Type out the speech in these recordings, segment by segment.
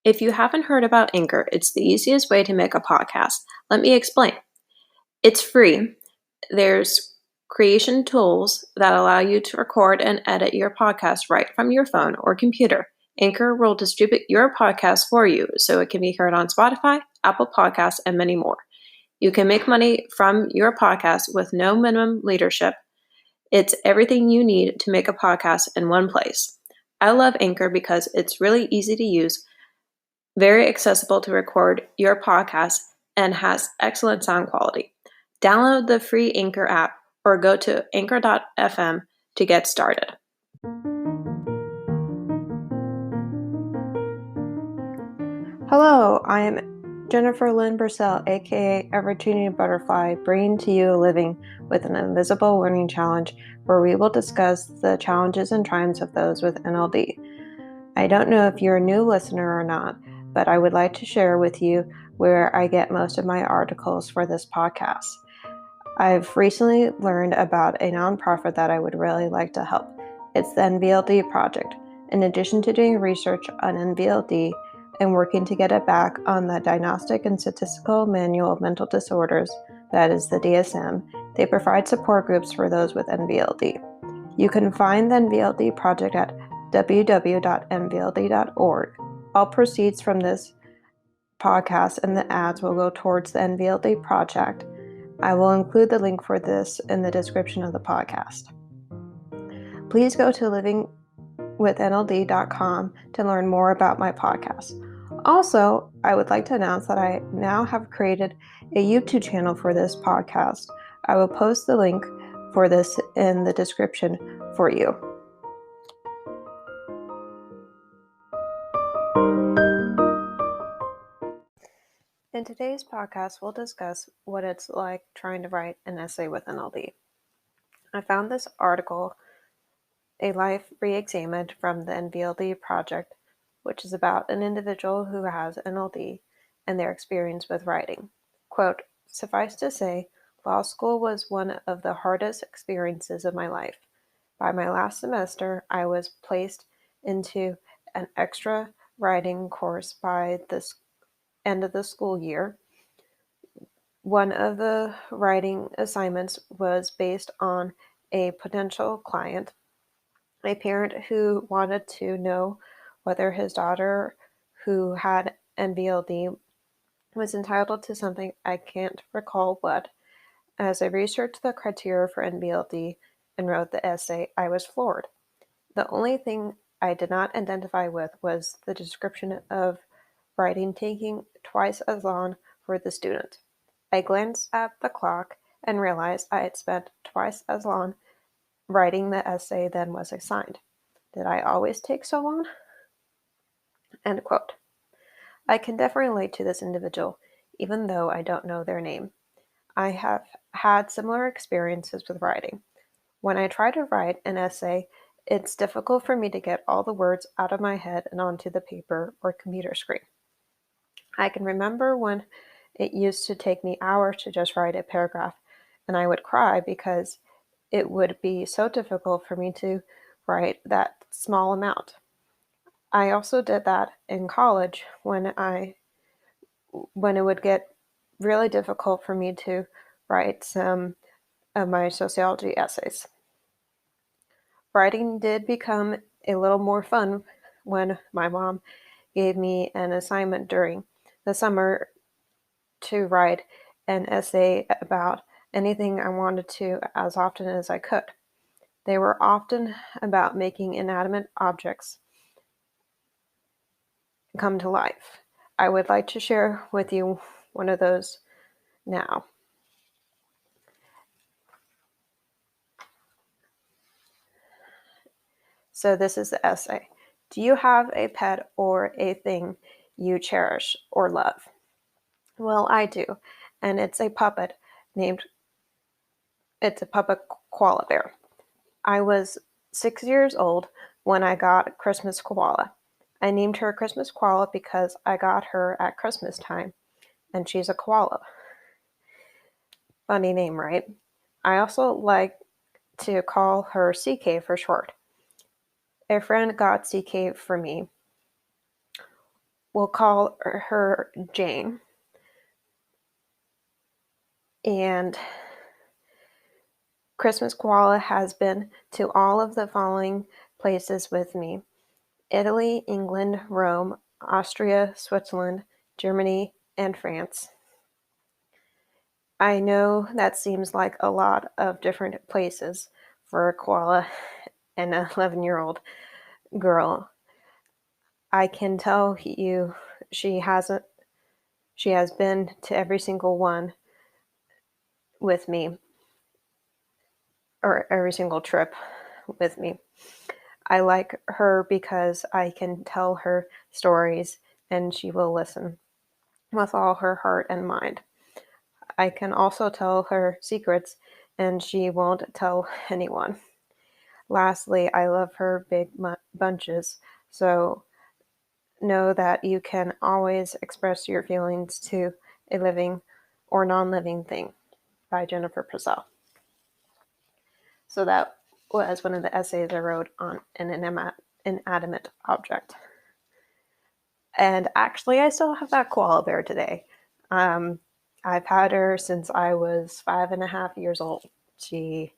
If you haven't heard about Anchor, it's the easiest way to make a podcast. Let me explain. It's free. There's creation tools that allow you to record and edit your podcast right from your phone or computer. Anchor will distribute your podcast for you so it can be heard on Spotify, Apple Podcasts, and many more. You can make money from your podcast with no minimum leadership. It's everything you need to make a podcast in one place. I love Anchor because it's really easy to use, very accessible to record your podcast, and has excellent sound quality. Download the free Anchor app or go to anchor.fm to get started. Hello, I am Jennifer Lynn Purcell, aka Virginia Butterfly, bringing to you a living with an invisible learning challenge where we will discuss the challenges and triumphs of those with NLD. I don't know if you're a new listener or not, but I would like to share with you where I get most of my articles for this podcast. I've recently learned about a nonprofit that I would really like to help. It's the NVLD Project. In addition to doing research on NVLD and working to get it back on the Diagnostic and Statistical Manual of Mental Disorders, that is the DSM, they provide support groups for those with NVLD. You can find the NVLD Project at www.nvld.org. All proceeds from this podcast and the ads will go towards the NVLD project. I will include the link for this in the description of the podcast. Please go to livingwithnld.com to learn more about my podcast. Also, I would like to announce that I now have created a YouTube channel for this podcast. I will post the link for this in the description for you. In today's podcast, we'll discuss what it's like trying to write an essay with NLD. I found this article, A Life Re-Examined, from the NVLD Project, which is about an individual who has NLD and their experience with writing. Quote, "Suffice to say, law school was one of the hardest experiences of my life. By my last semester, I was placed into an extra writing course by the end of the school year. One of the writing assignments was based on a potential client, a parent who wanted to know whether his daughter who had NVLD was entitled to something. I can't recall what. As I researched the criteria for NVLD and wrote the essay, I was floored. The only thing I did not identify with was the description of writing taking twice as long for the student. I glanced at the clock and realized I had spent twice as long writing the essay than was assigned. Did I always take so long?" End quote. I can definitely relate to this individual, even though I don't know their name. I have had similar experiences with writing. When I try to write an essay, it's difficult for me to get all the words out of my head and onto the paper or computer screen. I can remember when it used to take me hours to just write a paragraph, and I would cry because it would be so difficult for me to write that small amount. I also did that in college when it would get really difficult for me to write some of my sociology essays. Writing did become a little more fun when my mom gave me an assignment during the summer to write an essay about anything I wanted to as often as I could. They were often about making inanimate objects come to life. I would like to share with you one of those now. So this is the essay. Do you have a pet or a thing you cherish or love? Well, I do, and it's a puppet koala bear. I was 6 years old when I got Christmas koala. I named her Christmas koala because I got her at Christmas time, and she's a koala. Funny name, right? I also like to call her CK for short. A friend got CK for me We'll call her Jane. And Christmas koala has been to all of the following places with me: Italy, England, Rome, Austria, Switzerland, Germany, and France. I know that seems like a lot of different places for a koala and an 11-year-old girl. I can tell you she has been to every single one with me, or every single trip with me. I like her because I can tell her stories and she will listen with all her heart and mind. I can also tell her secrets and she won't tell anyone. Lastly, I love her big bunches, so know that you can always express your feelings to a living or non-living thing, by Jennifer Purcell. So that was one of the essays I wrote on an inanimate object. And actually, I still have that koala bear today. I've had her since I was 5.5 years old. She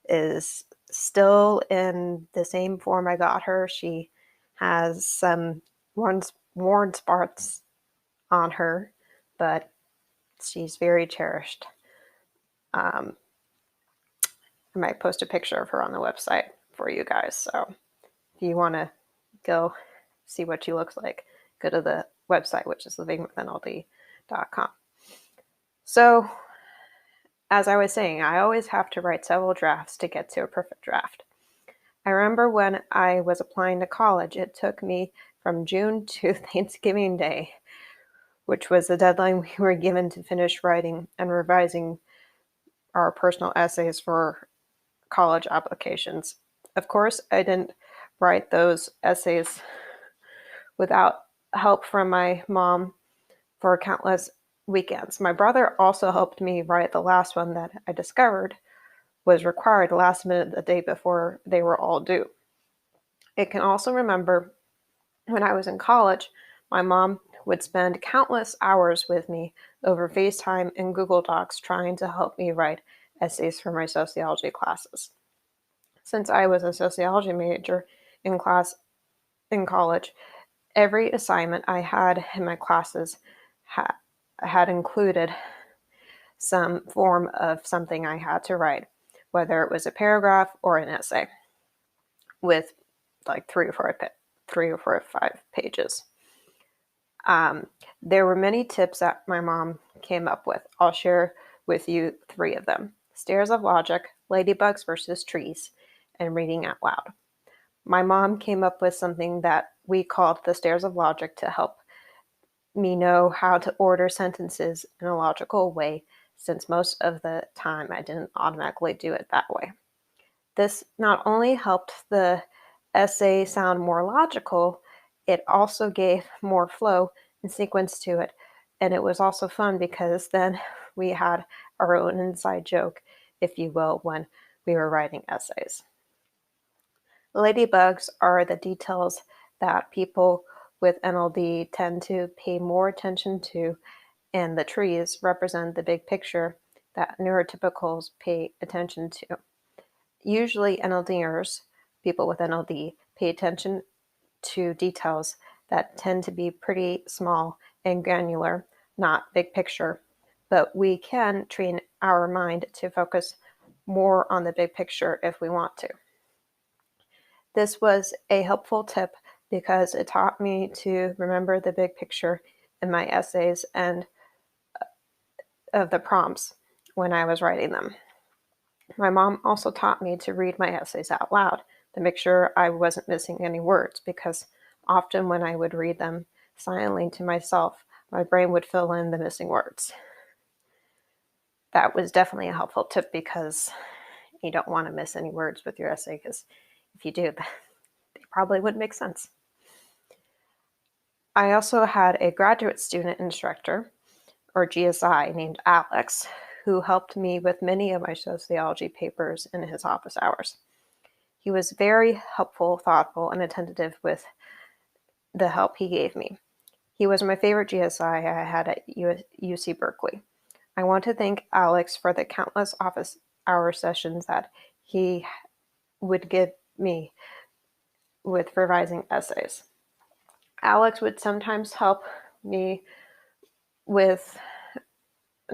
is still in the same form I got her. She has some worn spots on her, but she's very cherished. I might post a picture of her on the website for you guys. So if you want to go see what she looks like, go to the website, which is livingwithnld.com. So, as I was saying, I always have to write several drafts to get to a perfect draft. I remember when I was applying to college, it took me from June to Thanksgiving Day, which was the deadline we were given to finish writing and revising our personal essays for college applications. Of course, I didn't write those essays without help from my mom for countless weekends. My brother also helped me write the last one that I discovered was required last minute the day before they were all due. I can also remember when I was in college, my mom would spend countless hours with me over FaceTime and Google Docs trying to help me write essays for my sociology classes. Since I was a sociology major in college, every assignment I had in my classes had included some form of something I had to write, whether it was a paragraph or an essay with like 3 or 5 pages. There were many tips that my mom came up with. I'll share with you 3 of them: stairs of logic, ladybugs versus trees, and reading out loud. My mom came up with something that we called the stairs of logic to help me know how to order sentences in a logical way, since most of the time I didn't automatically do it that way. This not only helped the essay sound more logical, it also gave more flow and sequence to it. And it was also fun because then we had our own inside joke, if you will, when we were writing essays. Ladybugs are the details that people with NLD tend to pay more attention to, and the trees represent the big picture that neurotypicals pay attention to. Usually NLDers, people with NLD, pay attention to details that tend to be pretty small and granular, not big picture, but we can train our mind to focus more on the big picture if we want to. This was a helpful tip because it taught me to remember the big picture in my essays and of the prompts when I was writing them. My mom also taught me to read my essays out loud to make sure I wasn't missing any words, because often when I would read them silently to myself, my brain would fill in the missing words. That was definitely a helpful tip because you don't want to miss any words with your essay, because if you do, they probably wouldn't make sense. I also had a graduate student instructor, or GSI, named Alex, who helped me with many of my sociology papers in his office hours. He was very helpful, thoughtful, and attentive with the help he gave me. He was my favorite GSI I had at UC Berkeley. I want to thank Alex for the countless office hour sessions that he would give me with revising essays. Alex would sometimes help me with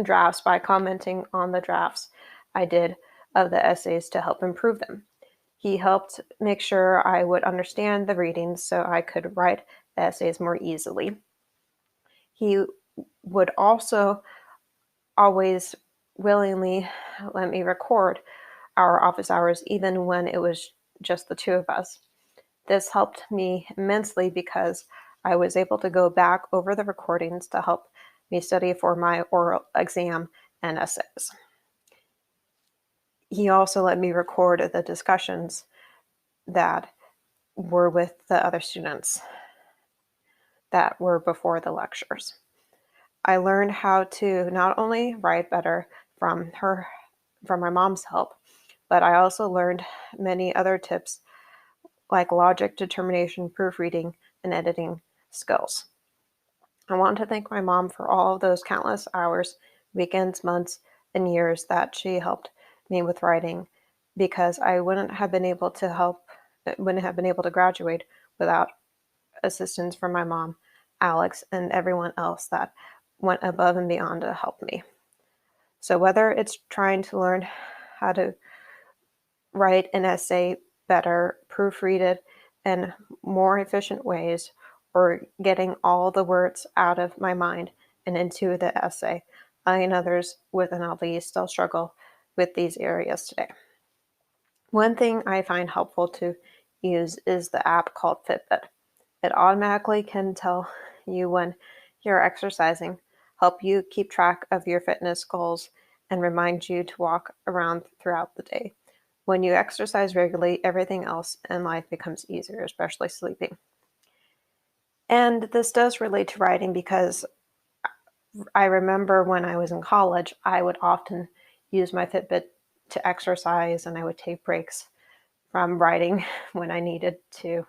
drafts by commenting on the drafts I did of the essays to help improve them. He helped make sure I would understand the readings so I could write the essays more easily. He would also always willingly let me record our office hours, even when it was just the two of us. This helped me immensely because I was able to go back over the recordings to help me study for my oral exam and essays. He also let me record the discussions that were with the other students that were before the lectures. I learned how to not only write better from my mom's help, but I also learned many other tips like logic, determination, proofreading, and editing skills. I want to thank my mom for all of those countless hours, weekends, months, and years that she helped me with writing, because I wouldn't have been able to graduate without assistance from my mom, Alex, and everyone else that went above and beyond to help me. So whether it's trying to learn how to write an essay better, proofread it in more efficient ways, or getting all the words out of my mind and into the essay, I and others with NLD still struggle with these areas today. One thing I find helpful to use is the app called Fitbit. It automatically can tell you when you're exercising, help you keep track of your fitness goals, and remind you to walk around throughout the day. When you exercise regularly, everything else in life becomes easier, especially sleeping. And this does relate to writing because I remember when I was in college, I would often use my Fitbit to exercise, and I would take breaks from writing when I needed to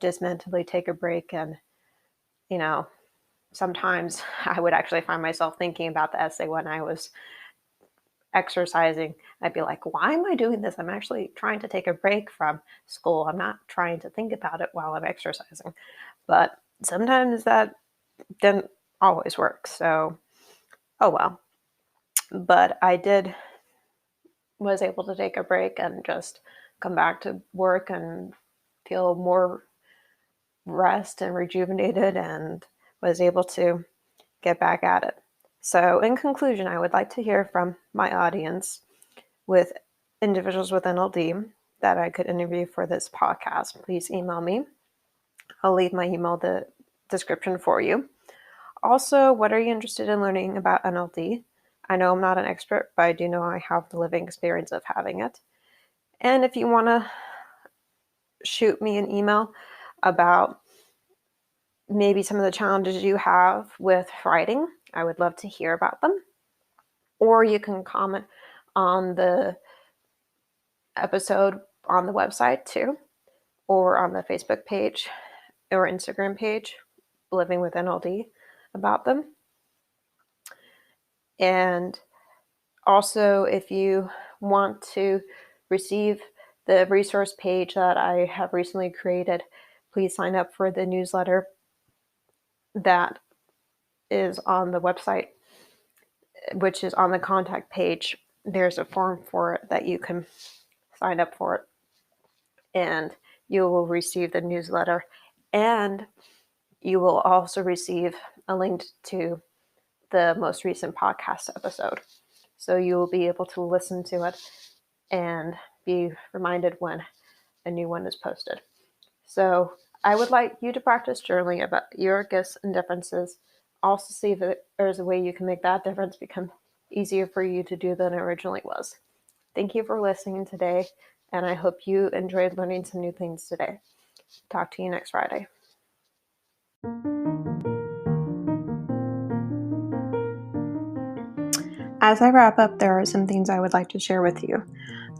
just mentally take a break. And, sometimes I would actually find myself thinking about the essay when I was exercising. I'd be like, why am I doing this? I'm actually trying to take a break from school. I'm not trying to think about it while I'm exercising. But sometimes that didn't always work. So, oh well. But I was able to take a break and just come back to work and feel more rest and rejuvenated, and was able to get back at it. So in conclusion, I would like to hear from my audience with individuals with NLD that I could interview for this podcast. Please email me. I'll leave my email the description for you. Also, what are you interested in learning about NLD? I know I'm not an expert, but I do know I have the living experience of having it. And if you want to shoot me an email about maybe some of the challenges you have with writing, I would love to hear about them. Or you can comment on the episode on the website too, or on the Facebook page or Instagram page, Living with NLD, about them. And also, if you want to receive the resource page that I have recently created, please sign up for the newsletter that is on the website, which is on the contact page. There's a form for it that you can sign up for it, and you will receive the newsletter, and you will also receive a link to the most recent podcast episode. So you will be able to listen to it and be reminded when a new one is posted. So I would like you to practice journaling about your gifts and differences. Also see if there's a way you can make that difference become easier for you to do than it originally was. Thank you for listening today, and I hope you enjoyed learning some new things today. Talk to you next Friday. As I wrap up, there are some things I would like to share with you.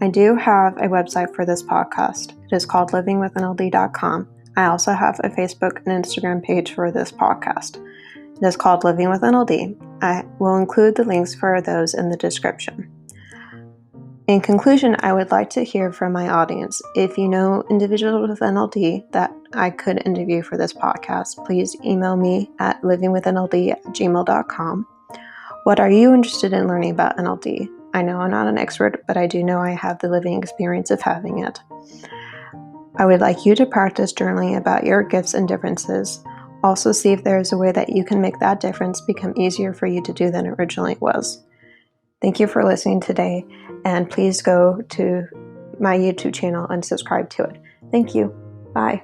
I do have a website for this podcast. It is called livingwithnld.com. I also have a Facebook and Instagram page for this podcast. It is called Living with NLD. I will include the links for those in the description. In conclusion, I would like to hear from my audience. If you know individuals with NLD that I could interview for this podcast, please email me at livingwithnld@gmail.com. What are you interested in learning about NLD? I know I'm not an expert, but I do know I have the living experience of having it. I would like you to practice journaling about your gifts and differences. Also, see if there is a way that you can make that difference become easier for you to do than it originally was. Thank you for listening today, and please go to my YouTube channel and subscribe to it. Thank you. Bye.